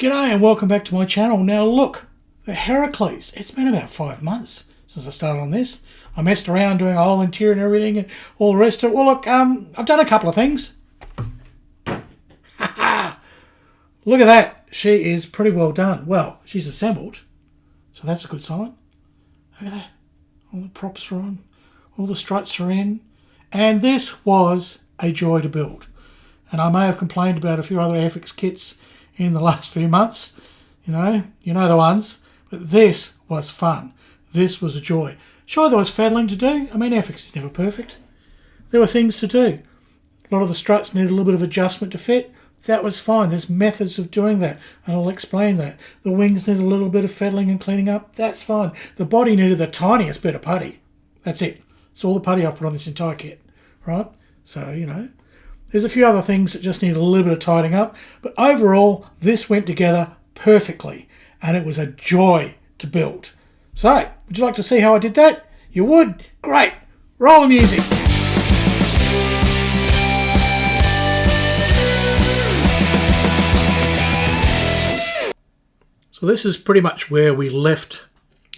G'day and welcome back to my channel. Now look, the Heracles, it's been about 5 months since I started on this. I messed around doing a whole interior and everything and all the rest of it. Well look, I've done a couple of things. Look at that. She is pretty well done. Well, she's assembled, so that's a good sign. Look at that. All the props are on, all the struts are in, and this was a joy to build. And I may have complained about a few other Airfix kits in the last few months, you know the ones, but this was fun. This was a joy. Sure, there was fettling to do. I mean, Airfix is never perfect. There were things to do. A lot of the struts needed a little bit of adjustment to fit. That was fine. There's methods of doing that, and I'll explain that. The wings needed a little bit of fettling and cleaning up. That's fine. The body needed the tiniest bit of putty. That's it. It's all the putty I've put on this entire kit, right? So, there's a few other things that just need a little bit of tidying up, but overall, this went together perfectly, and it was a joy to build. So, would you like to see how I did that? You would? Great! Roll the music! So this is pretty much where we left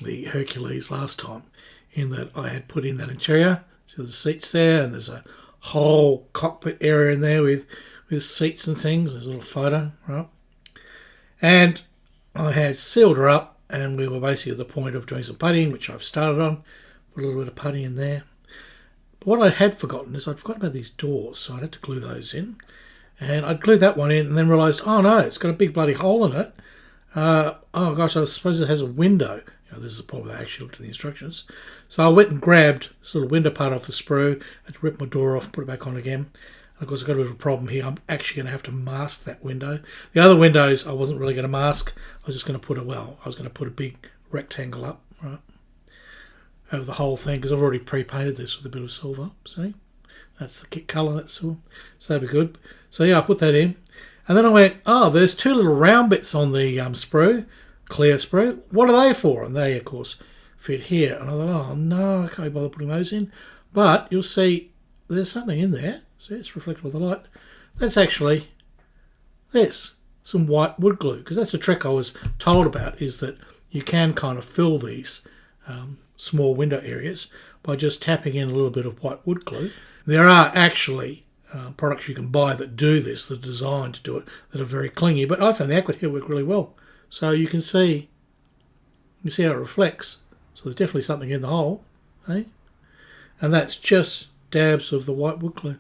the Hercules last time, in that I had put in that interior. So the seats there, and there's a whole cockpit area in there with seats and things. There's a little photo, right? And I had sealed her up, and we were basically at the point of doing some puttying, which I've started on. Put a little bit of putty in there. But what I had forgotten is I'd forgotten about these doors, so I had to glue those in. And I'd glued that one in and then realised, oh no, it's got a big bloody hole in it. Oh gosh, I suppose it has a window. This is the point where I actually looked at the instructions. So I went and grabbed this little window part off the sprue. I had to rip my door off and put it back on again. And of course, I've got a bit of a problem here. I'm actually going to have to mask that window. The other windows I wasn't really going to mask. I was just going to put a big rectangle up, right, over the whole thing, because I've already pre-painted this with a bit of silver. See? That's the kit colour, that's silver. So that'd be good. So yeah, I put that in. And then I went, oh, there's two little round bits on the sprue. Clear sprue. What are they for? And they, of course, fit here. And I thought, oh no, I can't bother putting those in. But you'll see there's something in there. See, it's reflected with the light. That's actually this, some white wood glue. Because that's the trick I was told about, is that you can kind of fill these small window areas by just tapping in a little bit of white wood glue. There are actually products you can buy that do this, that are designed to do it, that are very clingy. But I found the aqua here work really well. So you can see how it reflects. So there's definitely something in the hole, eh? And that's just dabs of the white wood glue.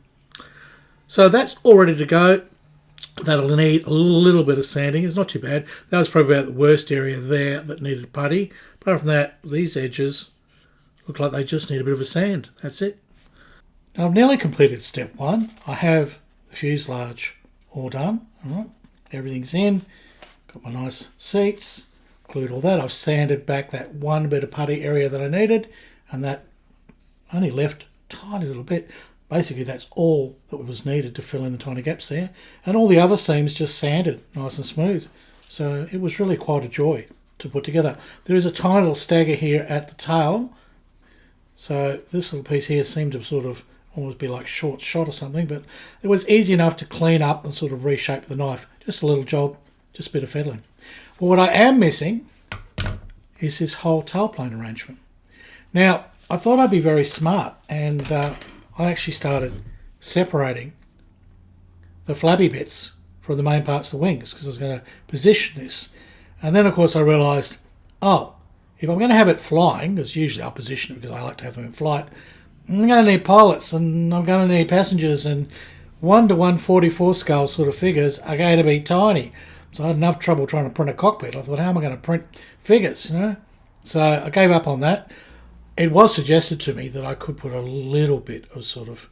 So that's all ready to go. That'll need a little bit of sanding. It's not too bad. That was probably about the worst area there that needed putty. Apart from that, these edges look like they just need a bit of a sand. That's it. Now I've nearly completed step one. I have the fuselage all done. All right, everything's in. Got my nice seats, glued all that. I've sanded back that one bit of putty area that I needed, and that only left a tiny little bit. Basically, that's all that was needed to fill in the tiny gaps there. And all the other seams just sanded nice and smooth. So it was really quite a joy to put together. There is a tiny little stagger here at the tail. So this little piece here seemed to sort of almost be like short shot or something, but it was easy enough to clean up and sort of reshape the knife. Just a little job. Just a bit of fettling. Well, what I am missing is this whole tailplane arrangement. Now, I thought I'd be very smart, and I actually started separating the flabby bits from the main parts of the wings, because I was going to position this. And then, of course, I realised, oh, if I'm going to have it flying, because usually I'll position it because I like to have them in flight, I'm going to need pilots, and I'm going to need passengers, and 1 to 144 scale sort of figures are going to be tiny. So I had enough trouble trying to print a cockpit. I thought, how am I going to print figures, So I gave up on that. It was suggested to me that I could put a little bit of sort of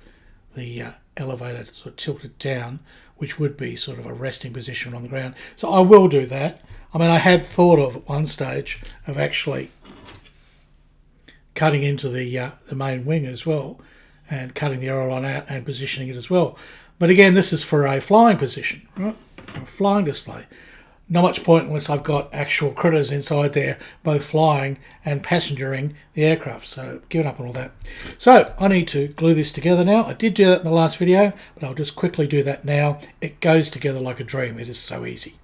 the elevator sort of tilted down, which would be sort of a resting position on the ground. So I will do that. I mean, I had thought of at one stage of actually cutting into the main wing as well, and cutting the aeroline out and positioning it as well. But again, this is for a flying position, right? A flying display. Not much point unless I've got actual critters inside there, both flying and passengering the aircraft. So giving up on all that. So I need to glue this together now. I did do that in the last video, but I'll just quickly do that now. It goes together like a dream. It is so easy.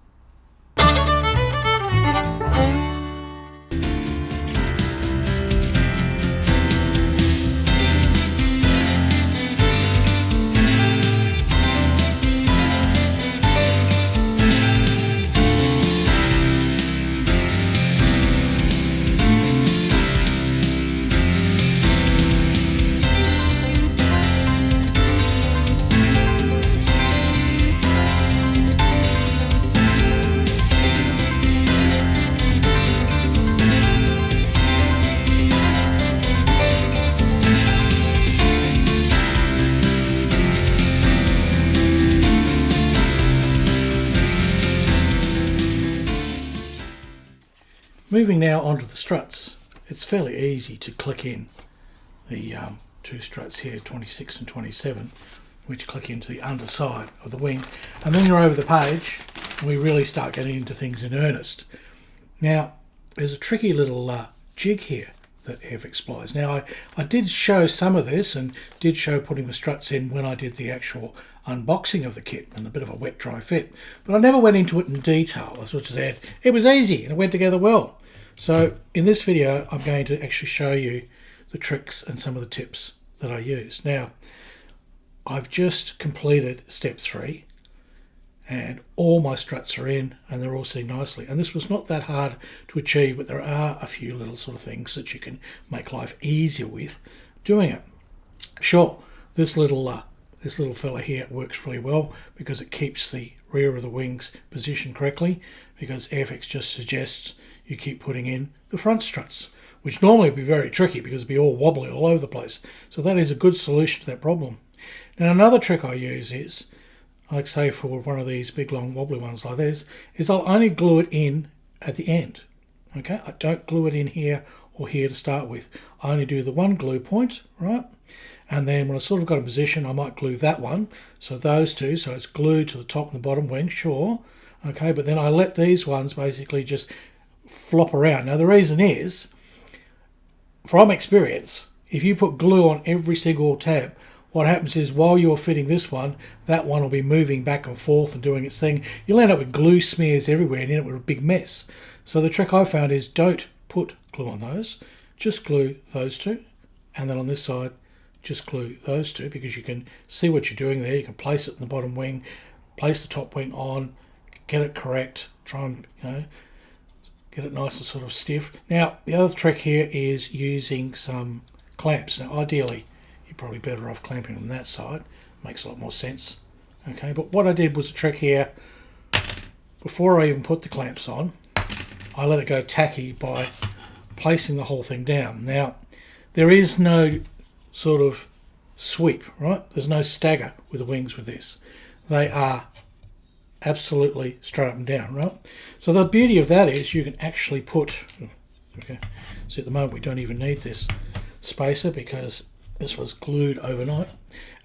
Moving now onto the struts, it's fairly easy to click in the two struts here, 26 and 27, which click into the underside of the wing, and then you're over the page and we really start getting into things in earnest. Now there's a tricky little jig here that Airfix supplies. Now I did show some of this and did show putting the struts in when I did the actual unboxing of the kit and a bit of a wet dry fit, but I never went into it in detail. I sort of said it was easy and it went together well. So in this video I'm going to actually show you the tricks and some of the tips that I used. Now I've just completed step 3 and all my struts are in and they're all sitting nicely, and this was not that hard to achieve, but there are a few little sort of things that you can make life easier with doing it. Sure, this little fella here works really well because it keeps the rear of the wings positioned correctly, because Airfix just suggests you keep putting in the front struts, which normally would be very tricky because it'd be all wobbly all over the place. So that is a good solution to that problem. Now another trick I use is, like say for one of these big long wobbly ones like this, is I'll only glue it in at the end. Okay, I don't glue it in here or here to start with. I only do the one glue point, right? And then when I sort of got in position, I might glue that one. So those two, so it's glued to the top and the bottom wing, sure. Okay, but then I let these ones basically just flop around. Now the reason is, from experience, if you put glue on every single tab, what happens is while you're fitting this one, that one will be moving back and forth and doing its thing. You'll end up with glue smears everywhere and end up with a big mess. So the trick I found is don't put glue on those. Just glue those two. And then on this side, just glue those two, because you can see what you're doing there. You can place it in the bottom wing, place the top wing on, get it correct, try and, get it nice and sort of stiff. Now, the other trick here is using some clamps. Now, ideally, you're probably better off clamping on that side. Makes a lot more sense. Okay, but what I did was a trick here. Before I even put the clamps on, I let it go tacky by placing the whole thing down. Now, there is no sort of sweep, right? There's no stagger with the wings with this. They are absolutely straight up and down, right? So the beauty of that is you can actually put, okay, so at the moment we don't even need this spacer because this was glued overnight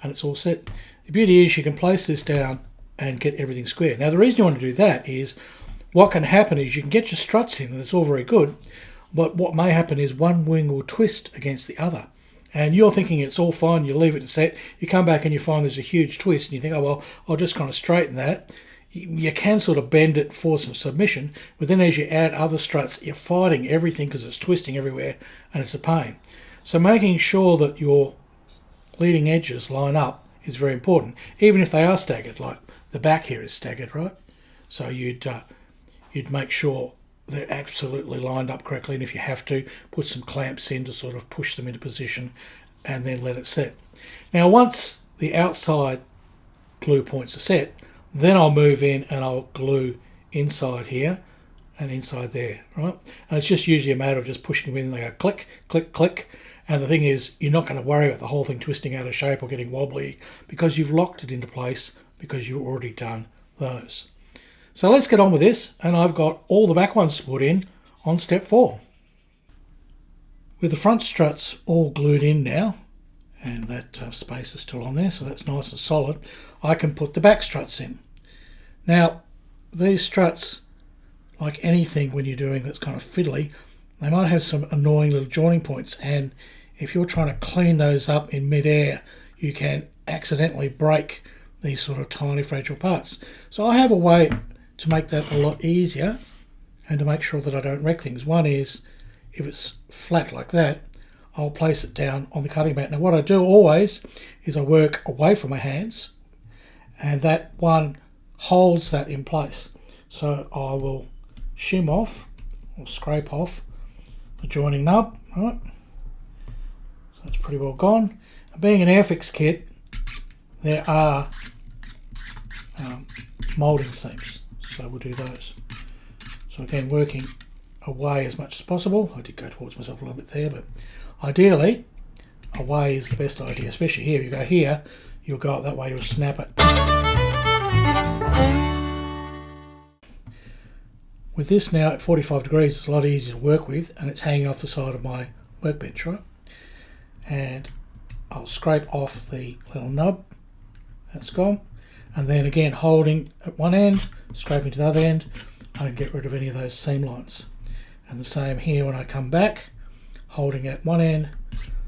and it's all set. The beauty is you can place this down and get everything square. Now the reason you want to do that is what can happen is you can get your struts in and it's all very good, but what may happen is one wing will twist against the other. And you're thinking it's all fine, you leave it to set, you come back and you find there's a huge twist and you think, oh well, I'll just kind of straighten that. You can sort of bend it for some submission, but then as you add other struts, you're fighting everything because it's twisting everywhere and it's a pain. So making sure that your leading edges line up is very important, even if they are staggered, like the back here is staggered, right? So you'd make sure they're absolutely lined up correctly, and if you have to, put some clamps in to sort of push them into position and then let it set. Now once the outside glue points are set, then I'll move in and I'll glue inside here and inside there, right? And it's just usually a matter of just pushing them in. They go click, click, click. And the thing is, you're not going to worry about the whole thing twisting out of shape or getting wobbly because you've locked it into place because you've already done those. So let's get on with this. And I've got all the back ones to put in on step 4. With the front struts all glued in now, and that space is still on there, so that's nice and solid, I can put the back struts in. Now, these struts, like anything when you're doing that's kind of fiddly, they might have some annoying little joining points, and if you're trying to clean those up in mid-air, you can accidentally break these sort of tiny fragile parts. So I have a way to make that a lot easier and to make sure that I don't wreck things. One is, if it's flat like that, I'll place it down on the cutting mat. Now what I do always is I work away from my hands, and that one holds that in place. So I will shim off or scrape off the joining nub, right? So that's pretty well gone. And being an Airfix kit, there are moulding seams, so we'll do those. So again, working away as much as possible. I did go towards myself a little bit there, but ideally away is the best idea, especially here. If you go here, you'll go up that way, you'll snap it. With this now at 45 degrees, it's a lot easier to work with, and it's hanging off the side of my workbench, right? And I'll scrape off the little nub. That's gone. And then again, holding at one end, scraping to the other end, I can get rid of any of those seam lines. And the same here when I come back, holding at one end,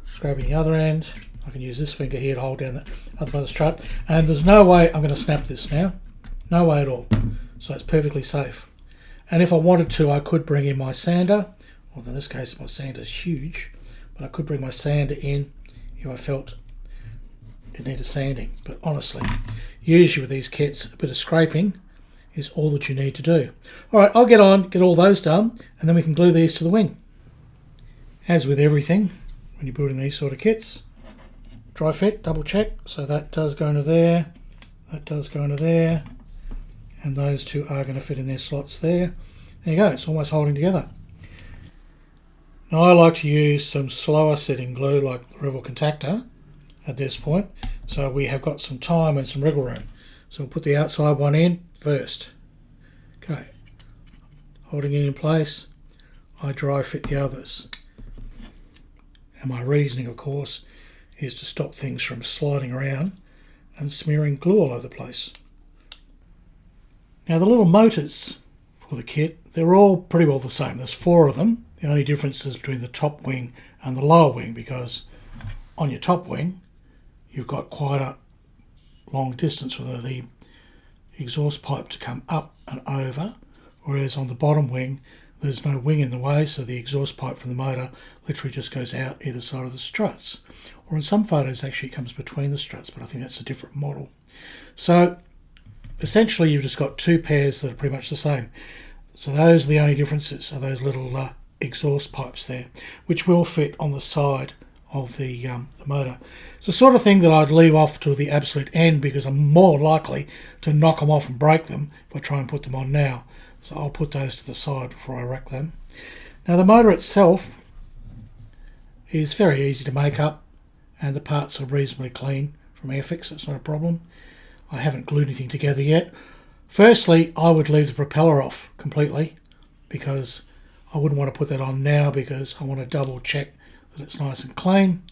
scraping the other end. I can use this finger here to hold down the other part of the strut. And there's no way I'm going to snap this now. No way at all. So it's perfectly safe. And if I wanted to, I could bring in my sander. Well, in this case, my sander is huge. But I could bring my sander in if I felt it needed sanding. But honestly, usually with these kits, a bit of scraping is all that you need to do. Alright, I'll get all those done, and then we can glue these to the wing. As with everything, when you're building these sort of kits, dry fit, double check. So that does go into there, that does go into there, and those two are going to fit in their slots there. There you go, it's almost holding together. Now I like to use some slower setting glue like the Revel Contactor at this point, so we have got some time and some wriggle room. So we'll put the outside one in first. Okay, holding it in place, I dry fit the others. And my reasoning, of course, is to stop things from sliding around and smearing glue all over the place. Now the little motors for the kit, they're all pretty well the same. There's 4 of them. The only difference is between the top wing and the lower wing, because on your top wing you've got quite a long distance for the exhaust pipe to come up and over, whereas on the bottom wing there's no wing in the way, so the exhaust pipe from the motor literally just goes out either side of the struts. Or in some photos actually it comes between the struts, but I think that's a different model. So essentially you've just got 2 pairs that are pretty much the same. So those are the only differences, are those little exhaust pipes there, which will fit on the side of the motor. It's the sort of thing that I'd leave off to the absolute end, because I'm more likely to knock them off and break them if I try and put them on now. So I'll put those to the side before I rack them. Now the motor itself is very easy to make up, and the parts are reasonably clean from Airfix. It's not a problem. I haven't glued anything together yet. Firstly, I would leave the propeller off completely, because I wouldn't want to put that on now, because I want to double check that it's nice and clean,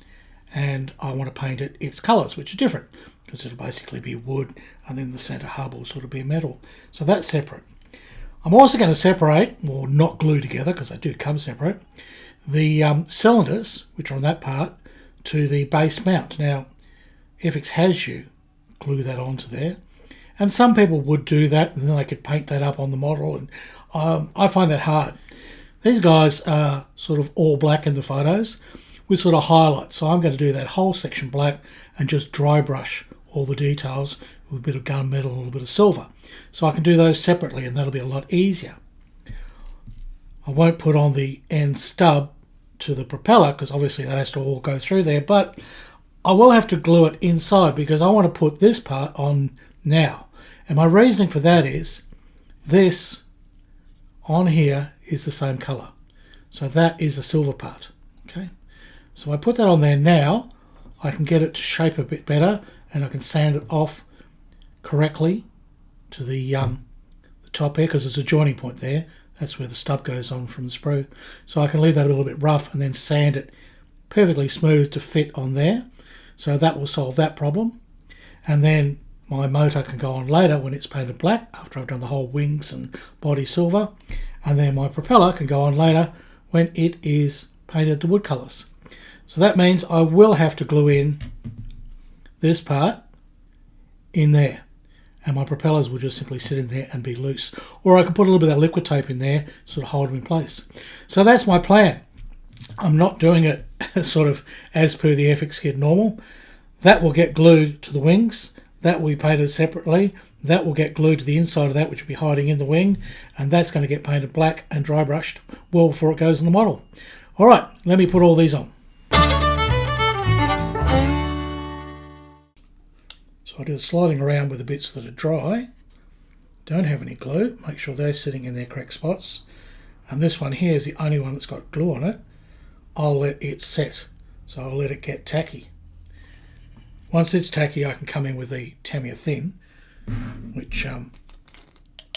and I want to paint it its colours, which are different, because it'll basically be wood and then the centre hub will sort of be metal. So that's separate. I'm also going to separate, or not glue together because they do come separate, the cylinders, which are on that part, to the base mount. Now, Airfix has you glue that onto there, and some people would do that and then they could paint that up on the model, and I find that hard. These guys are sort of all black in the photos with sort of highlights, so I'm going to do that whole section black and just dry brush all the details with a bit of gunmetal and a little bit of silver. So I can do those separately, and that'll be a lot easier. I won't put on the end stub to the propeller, because obviously that has to all go through there, but I will have to glue it inside, because I want to put this part on now. And my reasoning for that is this on here is the same colour, so that is the silver part. Okay, so I put that on there now, I can get it to shape a bit better, and I can sand it off correctly to the top here, because there's a joining point there. That's where the stub goes on from the sprue. So I can leave that a little bit rough and then sand it perfectly smooth to fit on there. So that will solve that problem. And then my motor can go on later when it's painted black, after I've done the whole wings and body silver. And then my propeller can go on later when it is painted the wood colours. So that means I will have to glue in this part in there, and my propellers will just simply sit in there and be loose. Or I can put a little bit of liquid tape in there, sort of hold them in place. So that's my plan. I'm not doing it sort of as per the Airfix kit normal. That will get glued to the wings. That will be painted separately. That will get glued to the inside of that, which will be hiding in the wing. And that's going to get painted black and dry brushed well before it goes in the model. All right, let me put all these on. So I do the sliding around with the bits that are dry, don't have any glue, make sure they're sitting in their correct spots. And this one here is the only one that's got glue on it. I'll let it set, so I'll let it get tacky. Once it's tacky, I can come in with the Tamiya Thin, which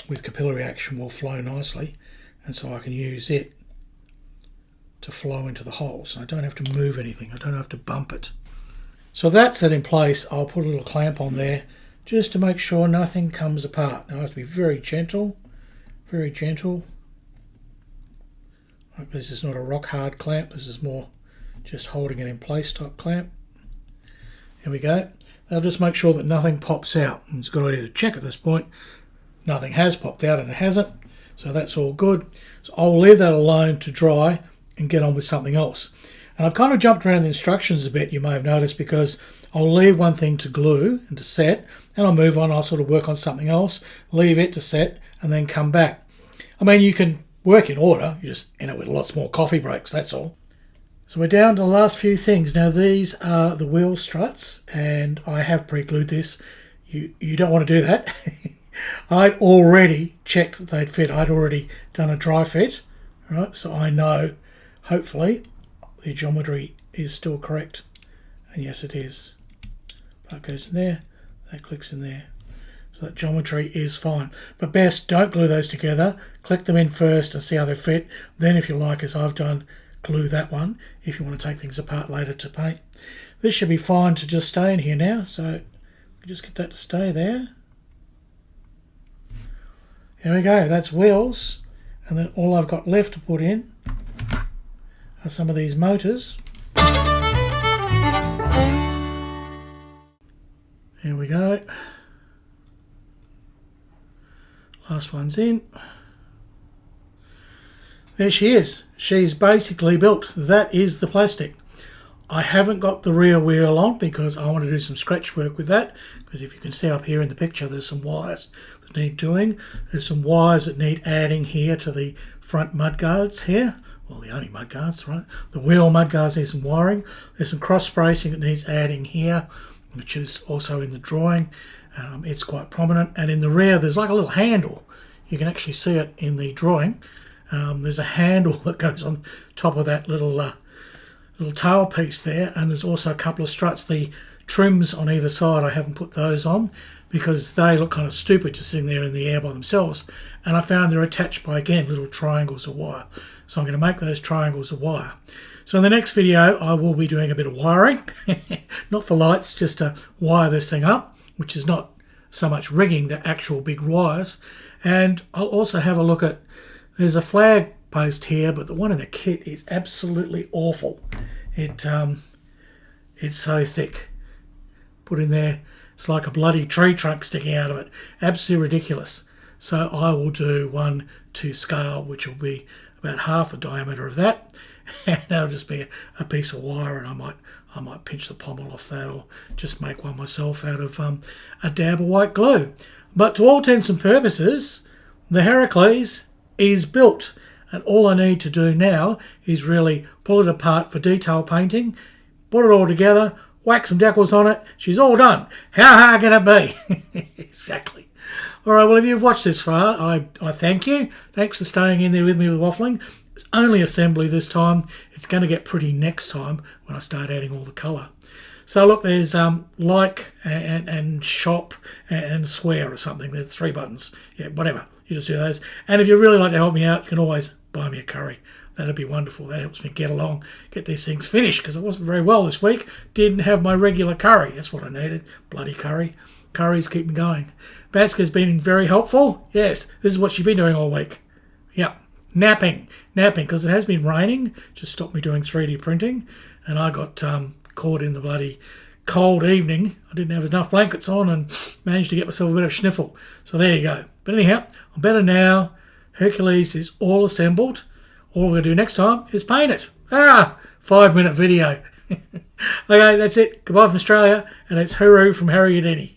with capillary action will flow nicely, and so I can use it to flow into the hole. So I don't have to move anything, I don't have to bump it. So that's set in place. I'll put a little clamp on there just to make sure nothing comes apart. Now I have to be very gentle, very gentle. This is not a rock hard clamp, this is more just holding it in place type clamp. Here we go. I'll just make sure that nothing pops out. And it's a good idea to check at this point. Nothing has popped out and it hasn't, so that's all good. So I'll leave that alone to dry and get on with something else. And I've kind of jumped around the instructions a bit, you may have noticed, because I'll leave one thing to glue and to set, and I'll move on, I'll sort of work on something else, leave it to set, and then come back. I mean, you can work in order, you just end up with lots more coffee breaks, that's all. So we're down to the last few things. Now these are the wheel struts, and I have pre-glued this. You don't want to do that. I'd already checked that they'd fit. I'd already done a dry fit, right? So I know, hopefully, the geometry is still correct. And yes, it is. That goes in there, that clicks in there. So that geometry is fine. But best, don't glue those together. Click them in first and see how they fit. Then if you like, as I've done, glue that one if you want to take things apart later to paint. This should be fine to just stay in here now. So just get that to stay there. Here we go, that's wheels. And then all I've got left to put in are some of these motors. Here we go. Last one's in. There she is. She's basically built. That is the plastic. I haven't got the rear wheel on because I want to do some scratch work with that, because if you can see up here in the picture, there's some wires that need doing. There's some wires that need adding here to the front mudguards here. Well, the only mudguards, right? The wheel mudguards need some wiring. There's some cross bracing that needs adding here, which is also in the drawing. It's quite prominent. And in the rear, there's like a little handle. You can actually see it in the drawing. There's a handle that goes on top of that little tail piece there, and there's also a couple of struts. The trims on either side, I haven't put those on because they look kind of stupid just sitting there in the air by themselves, and I found they're attached by, again, little triangles of wire. So I'm going to make those triangles of wire. So in the next video I will be doing a bit of wiring, not for lights, just to wire this thing up, which is not so much rigging, the actual big wires. And I'll also have a look at, there's a flag post here, but the one in the kit is absolutely awful. It's so thick. Put in there, it's like a bloody tree trunk sticking out of it. Absolutely ridiculous. So I will do one to scale, which will be about half the diameter of that, and that'll just be a piece of wire, and I might pinch the pommel off that, or just make one myself out of a dab of white glue. But to all intents and purposes, the Heracles is built. And all I need to do now is really pull it apart for detail painting, put it all together, whack some decals on it. She's all done. How hard can it be? Exactly. All right, well, if you've watched this far, I thank you. Thanks for staying in there with me with waffling. It's only assembly this time. It's going to get pretty next time when I start adding all the colour. So look, there's like and shop and swear or something. There's 3 buttons. Yeah, whatever. You just do those. And if you really like to help me out, you can always buy me a curry. That'd be wonderful. That helps me get along, get these things finished, because I wasn't very well this week. Didn't have my regular curry. That's what I needed. Bloody curry. Curries keep me going. Baska's been very helpful. Yes, this is what she's been doing all week. Yep. Napping, because it has been raining. Just stopped me doing 3D printing. And I got caught in the bloody cold evening. I didn't have enough blankets on and managed to get myself a bit of sniffle. So there you go. But anyhow, I'm better now. Hercules is all assembled. All we're going to do next time is paint it. 5-minute video. Okay, that's it. Goodbye from Australia, and it's hooroo from Harry Houdini.